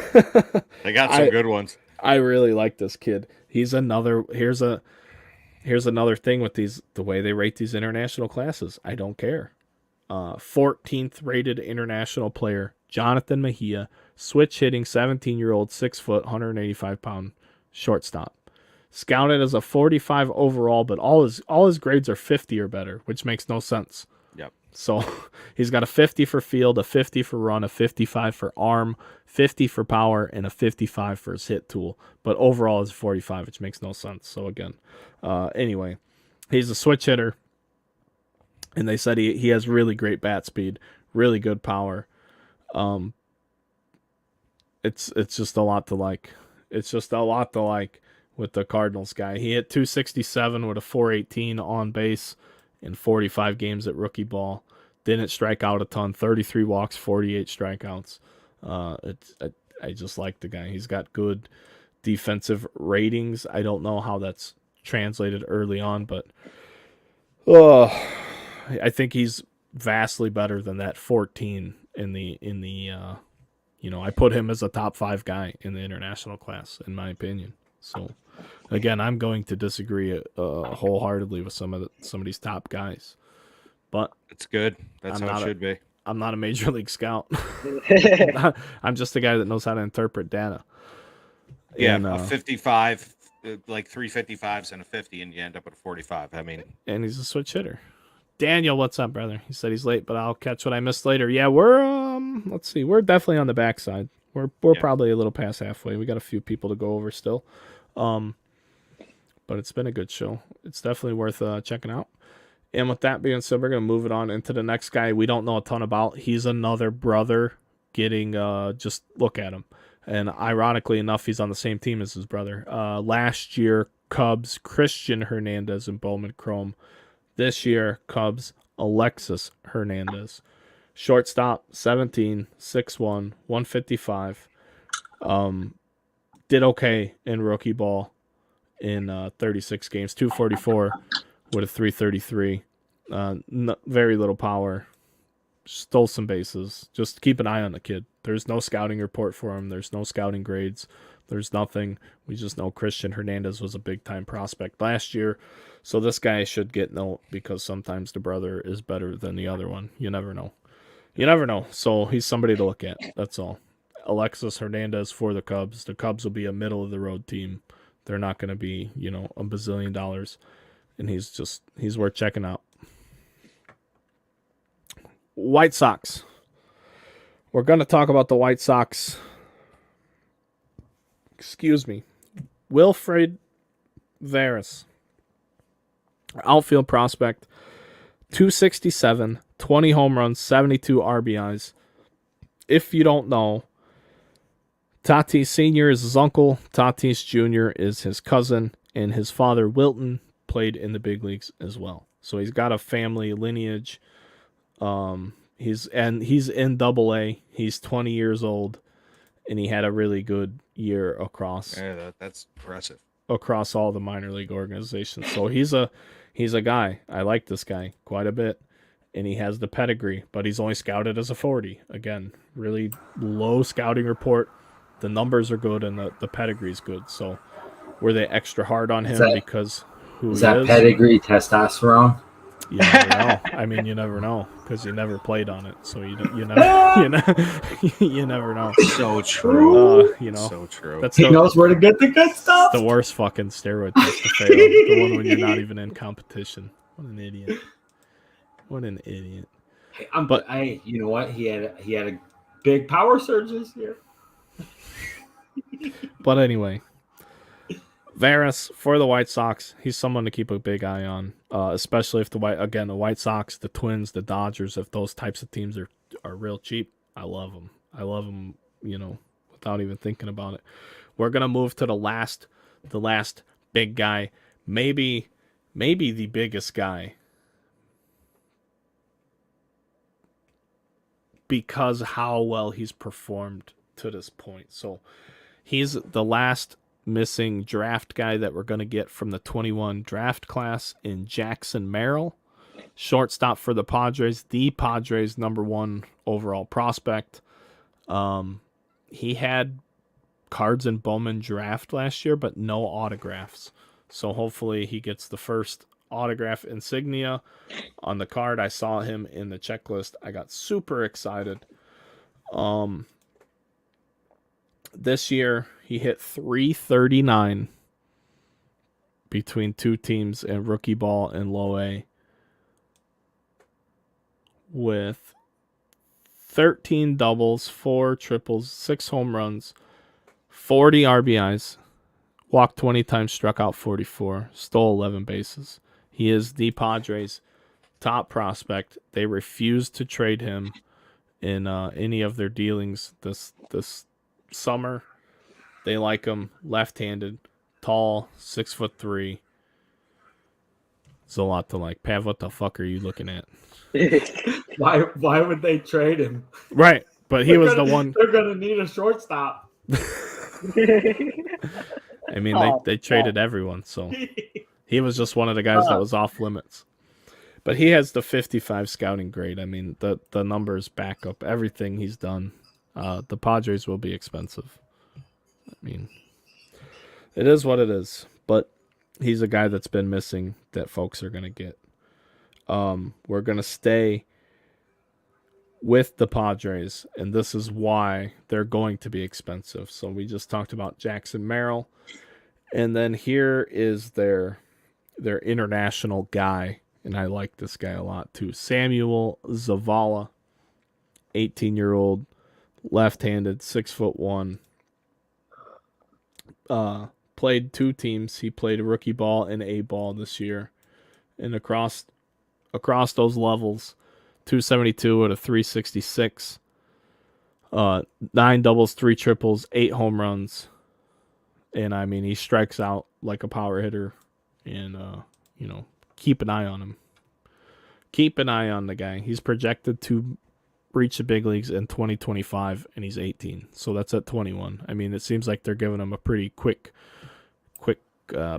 got some good ones. I really like this kid. Here's another thing with the way they rate these international classes. I don't care. 14th rated international player, Jonathan Mejia, switch hitting 17-year-old, 6 foot, 185-pound shortstop. Scouted as a 45 overall, but all his grades are 50 or better, which makes no sense. Yep. So he's got a 50 for field, a 50 for run, a 55 for arm, 50 for power, and a 55 for his hit tool. But overall is 45, which makes no sense. So again, anyway, he's a switch hitter, and they said he has really great bat speed, really good power. It's just a lot to like. It's just a lot to like with the Cardinals guy. He hit 267 with a 418 on base in 45 games at rookie ball. Didn't strike out a ton, 33 walks, 48 strikeouts. I just like the guy. He's got good defensive ratings. I don't know how that's translated early on, but I think he's vastly better than that 14 in the I put him as a top 5 guy in the international class, in my opinion. So, again, I'm going to disagree wholeheartedly with some of these top guys, but it's good. That's how it should be. I'm not a major league scout. I'm just a guy that knows how to interpret data. Yeah, and, a 55, like 3 55s and a 50, and you end up with a 45. I mean, and he's a switch hitter. Daniel, what's up, brother? He said he's late, but I'll catch what I missed later. Yeah, we're let's see, we're definitely on the backside. We're probably a little past halfway. We got a few people to go over still. But it's been a good show. It's definitely worth checking out. And with that being said, we're going to move it on into the next guy we don't know a ton about. He's another brother getting, just look at him. And ironically enough, he's on the same team as his brother. Last year, Cubs, Christian Hernandez and Bowman Chrome. This year, Cubs, Alexis Hernandez. Shortstop, 17, 6'1", 155. Did okay in rookie ball in 36 games, 244 with a 333. Very little power. Stole some bases. Just keep an eye on the kid. There's no scouting report for him. There's no scouting grades. There's nothing. We just know Christian Hernandez was a big-time prospect last year. So this guy should get note because sometimes the brother is better than the other one. You never know. So he's somebody to look at. That's all. Alexis Hernandez for the Cubs. The Cubs will be a middle-of-the-road team. They're not going to be, $1 bazillion. and he's worth checking out. White Sox. We're going to talk about the White Sox. Excuse me. Wilfred Veras, outfield prospect, 267, 20 home runs, 72 RBIs. If you don't know, Tatis Sr. is his uncle, Tatis Jr. is his cousin, and his father, Wilton, played in the big leagues as well. So he's got a family lineage. He's in Double-A. He's 20 years old, and he had a really good year across. Yeah, that's impressive. Across all the minor league organizations. So he's a guy. I like this guy quite a bit, and he has the pedigree, but he's only scouted as a 40. Again, really low scouting report. The numbers are good, and the pedigree's good. So were they extra hard on him because who is he that is? pedigree testosterone? You never know. I mean, you never know because you never played on it, so you never you never know. So true. So true. That's He knows where to get the good stuff. the worst fucking steroid test to fail. The one when you're not even in competition. What an idiot. What an idiot. Hey, you know what? He had a big power surge this year. But anyway, Veras for the White Sox, he's someone to keep a big eye on, especially if the White Sox, the Twins, the Dodgers, if those types of teams are real cheap. I love them. I love them, without even thinking about it. We're gonna move to the last big guy, maybe the biggest guy, because how well he's performed to this point. So he's the last missing draft guy that we're going to get from the 21 draft class in Jackson Merrill, shortstop for the Padres number 1 overall prospect. He had cards in Bowman draft last year, but no autographs. So hopefully he gets the first autograph insignia on the card. I saw him in the checklist. I got super excited. This year, he hit .339 between 2 teams in rookie ball and low A, with 13 doubles, 4 triples, 6 home runs, 40 RBIs, walked 20 times, struck out 44, stole 11 bases. He is the Padres' top prospect. They refused to trade him in any of their dealings this summer. They like him left-handed, tall, 6'3". It's a lot to like. Pav, what the fuck are you looking at? Why would they trade him? Right, but he was the one. They're gonna need a shortstop. I mean, they traded everyone, so he was just one of the guys that was off limits. But he has the 55 scouting grade. I mean, the numbers back up everything he's done. The Padres will be expensive. I mean, it is what it is. But he's a guy that's been missing that folks are going to get. We're going to stay with the Padres, and this is why they're going to be expensive. So we just talked about Jackson Merrill. And then here is their international guy, and I like this guy a lot too. Samuel Zavala, 18-year-old, left-handed, 6'1". Played 2 teams. He played rookie ball and A ball this year, and across those levels, 272 at a 366, 9 doubles, 3 triples, 8 home runs, and I mean he strikes out like a power hitter, and keep an eye on him. Keep an eye on the guy. He's projected to reach the big leagues in 2025, and he's 18. So that's at 21. I mean, it seems like they're giving him a pretty quick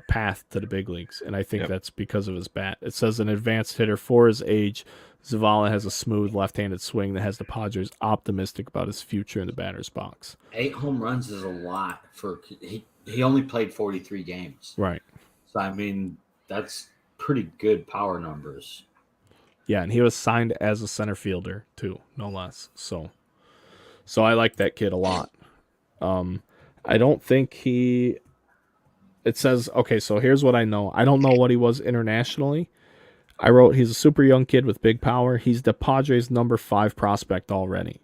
path to the big leagues, and I think that's because of his bat. It says an advanced hitter for his age. Zavala has a smooth left-handed swing that has the Padres optimistic about his future in the batter's box. 8 home runs is a lot for he only played 43 games. Right. So I mean, that's pretty good power numbers. Yeah, and he was signed as a center fielder too, no less. So I like that kid a lot. I don't think he it says, okay, so here's what I know. I don't know what he was internationally. I wrote he's a super young kid with big power. He's the Padres' number 5 prospect already.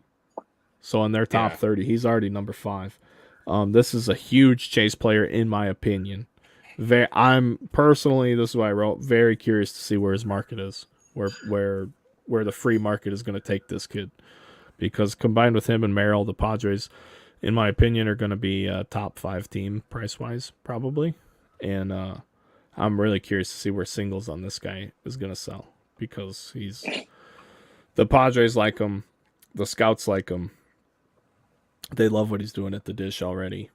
So in their top 30, he's already number 5. This is a huge chase player in my opinion. I'm personally, this is what I wrote, very curious to see where his market is, where the free market is going to take this kid. Because combined with him and Merrill, the Padres, in my opinion, are going to be a top 5 team price-wise, probably. And I'm really curious to see where singles on this guy is going to sell. Because the Padres like him. The scouts like him. They love what he's doing at the dish already.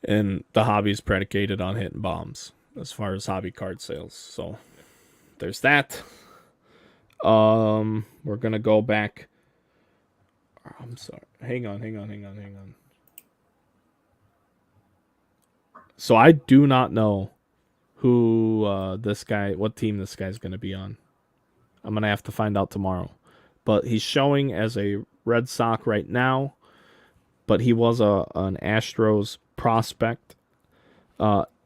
And the hobby is predicated on hitting bombs as far as hobby card sales. So there's that. We're going to go back. I'm sorry. Hang on. So I do not know who what team this guy's going to be on. I'm going to have to find out tomorrow. But he's showing as a Red Sox right now, but he was an Astros prospect.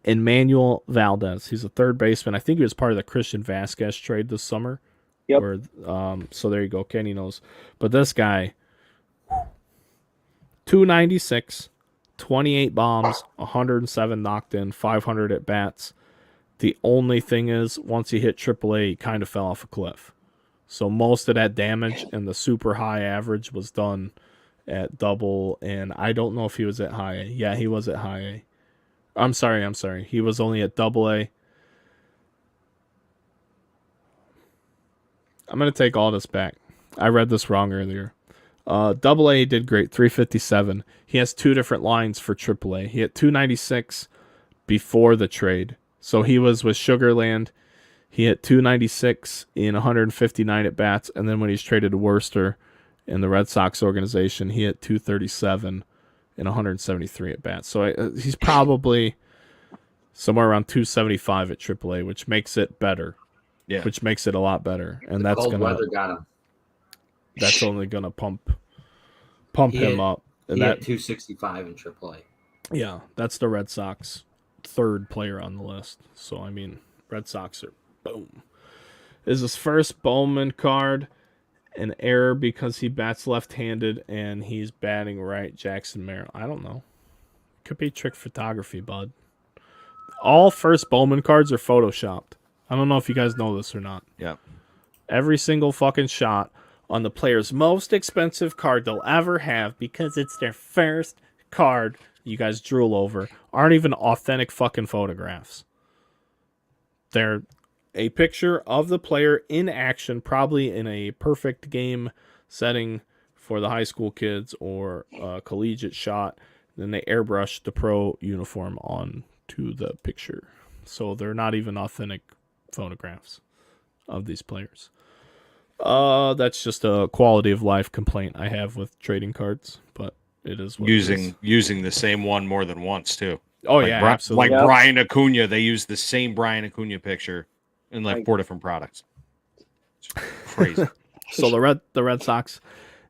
Emmanuel Valdez. He's a third baseman. I think he was part of the Christian Vasquez trade this summer. Yep. So there you go. Kenny knows. But this guy, 296, 28 bombs, 107 knocked in, 500 at bats. The only thing is, once he hit AAA, he kind of fell off a cliff. So most of that damage and the super high average was done at double, and I don't know if he was at high A. Yeah, he was at high A. I'm sorry. He was only at double A. I'm going to take all this back. I read this wrong earlier. Double A did great, 357. He has 2 different lines for Triple A. He had 296 before the trade. So he was with Sugarland. He hit 296 in 159 at bats, and then when he's traded to Worcester in the Red Sox organization, he hit 237 in 173 at bats. So he's probably somewhere around 275 at AAA, which makes it better. Yeah, which makes it a lot better, and that's cold weather got him. That's only gonna pump him up. And he had 265 in AAA. Yeah, that's the Red Sox third player on the list. So I mean, Red Sox are boom. Is his first Bowman card an error because he bats left-handed and he's batting right? Jackson Merrill. I don't know. Could be trick photography, bud. All first Bowman cards are photoshopped. I don't know if you guys know this or not. Yeah. Every single fucking shot on the player's most expensive card they'll ever have, because it's their first card you guys drool over, aren't even authentic fucking photographs. They're a picture of the player in action, probably in a perfect game setting for the high school kids or a collegiate shot. Then they airbrush the pro uniform onto the picture. So they're not even authentic photographs of these players. That's just a quality of life complaint I have with trading cards, but it is what using the same one more than once too. Oh yeah, absolutely. Like Brian Acuna, they use the same Brian Acuna picture in like 4 different products. It's crazy. So the Red Sox,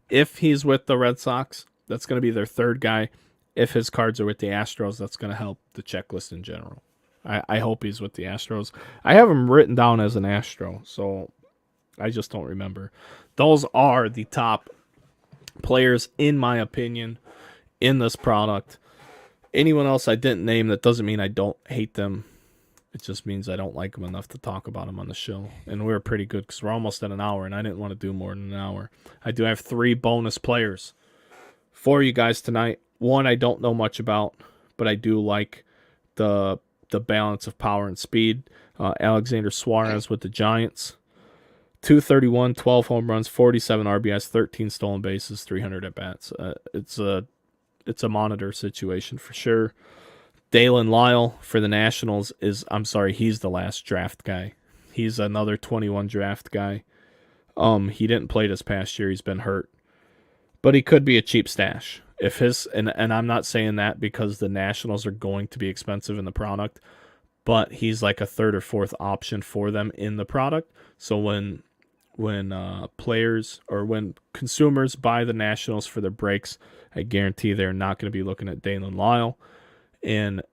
if he's with the Red Sox, that's going to be their third guy. If his cards are with the Astros, that's going to help the checklist in general. I hope he's with the Astros. I have him written down as an Astro, so I just don't remember. Those are the top players, in my opinion, in this product. Anyone else I didn't name, that doesn't mean I don't hate them. It just means I don't like them enough to talk about them on the show. And we're pretty good because we're almost at an hour, and I didn't want to do more than an hour. I do have 3 bonus players for you guys tonight. One I don't know much about, but I do like the balance of power and speed. Alexander Suarez with the Giants. 231, 12 home runs, 47 RBIs, 13 stolen bases, 300 at-bats. It's a monitor situation for sure. Dalen Lyle for the Nationals he's the last draft guy. He's another 21 draft guy. He didn't play this past year. He's been hurt. But he could be a cheap stash. And I'm not saying that because the Nationals are going to be expensive in the product, but he's like a 3rd or 4th option for them in the product. So when players or when consumers buy the Nationals for their breaks, I guarantee they're not going to be looking at Dalen Lyle. And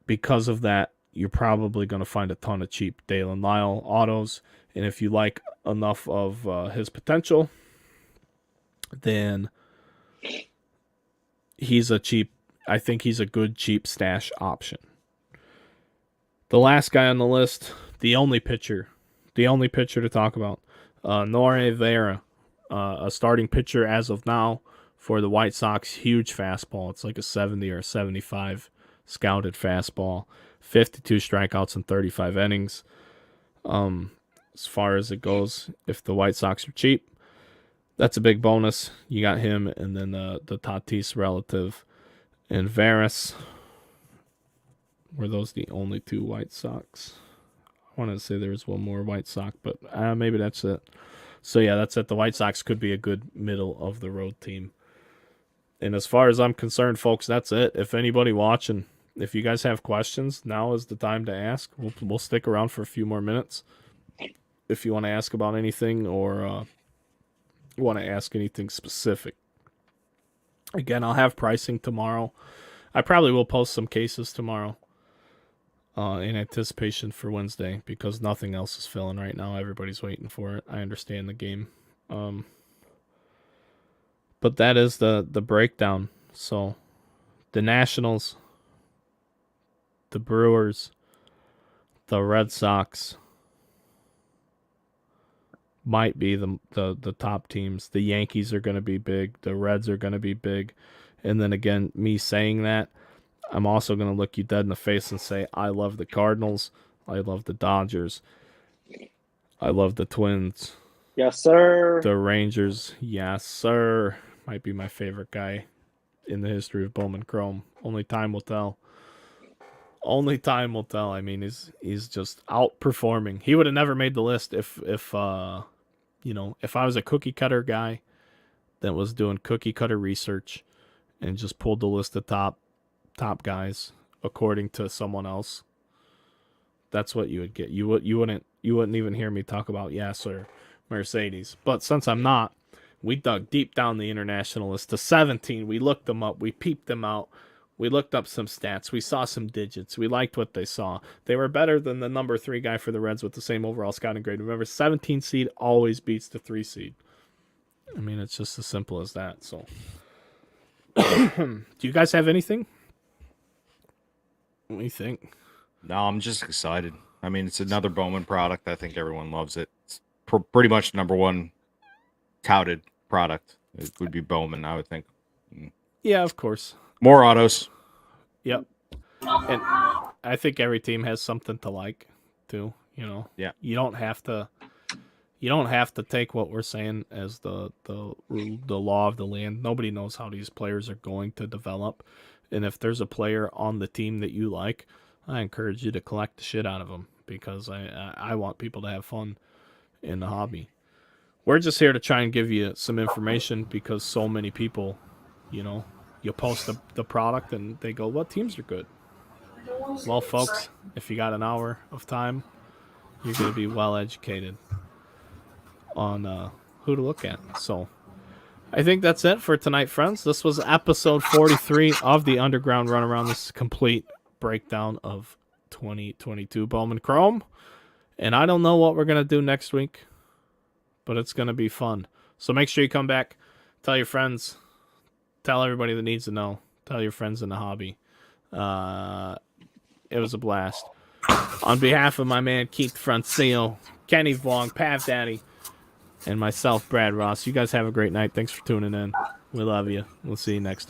because of that, you're probably going to find a ton of cheap Dalen Lyle autos. And if you like enough of his potential, then I think he's a good cheap stash option. The last guy on the list, the only pitcher to talk about, Nore Vera, a starting pitcher as of now for the White Sox. Huge fastball. It's like a 70 or 75 scouted fastball. 52 strikeouts in 35 innings. As far as it goes, if the White Sox are cheap, that's a big bonus. You got him, and then the Tatis relative and Varys. Were those the only two White Sox? I want to say there was one more White Sox, but maybe that's it. So yeah, that's it. The White Sox could be a good middle of the road team. And as far as I'm concerned, folks, that's it. If anybody watching, if you guys have questions, now is the time to ask. We'll stick around for a few more minutes. If you want to ask about anything or want to ask anything specific. Again, I'll have pricing tomorrow. I probably will post some cases tomorrow in anticipation for Wednesday because nothing else is filling right now. Everybody's waiting for it. I understand the game. But that is the breakdown. So the Nationals, the Brewers, the Red Sox might be the top teams. The Yankees are going to be big. The Reds are going to be big. And then again, me saying that, I'm also going to look you dead in the face and say, I love the Cardinals. I love the Dodgers. I love the Twins. Yes, sir. The Rangers. Yes, sir. Might be my favorite guy in the history of Bowman Chrome. Only time will tell. Only time will tell. I mean, he's just outperforming. He would have never made the list if I was a cookie cutter guy that was doing cookie cutter research and just pulled the list of top guys according to someone else. That's what you would get. You wouldn't even hear me talk about Yes or Mercedes. But since I'm not, we dug deep down the international list to 17. We looked them up. We peeped them out. We looked up some stats. We saw some digits. We liked what they saw. They were better than the number 3 guy for the Reds with the same overall scouting grade. Remember, 17 seed always beats the 3 seed. I mean, it's just as simple as that. So, do you guys have anything? What do you think? No, I'm just excited. I mean, it's another Bowman product. I think everyone loves it. It's pretty much number one touted product. It would be Bowman, I would think. Yeah, of course. More autos. Yep. And I think every team has something to like, too. You know. Yeah. You don't have to take what we're saying as the law of the land. Nobody knows how these players are going to develop, and if there's a player on the team that you like, I encourage you to collect the shit out of them because I want people to have fun in the hobby. We're just here to try and give you some information because so many people, you post the product and they go, what teams are good? Well, folks, if you got an hour of time, you're going to be well educated on who to look at. So I think that's it for tonight, friends. This was episode 43 of the Underground Runaround. This is a complete breakdown of 2022 Bowman Chrome. And I don't know what we're going to do next week, but it's going to be fun. So make sure you come back, tell your friends, tell everybody that needs to know, tell your friends in the hobby. It was a blast. On behalf of my man Keith Francillo, Kenny Vaughn, Pav Daddy, and myself, Brad Ross, you guys have a great night. Thanks for tuning in. We love you. We'll see you next time.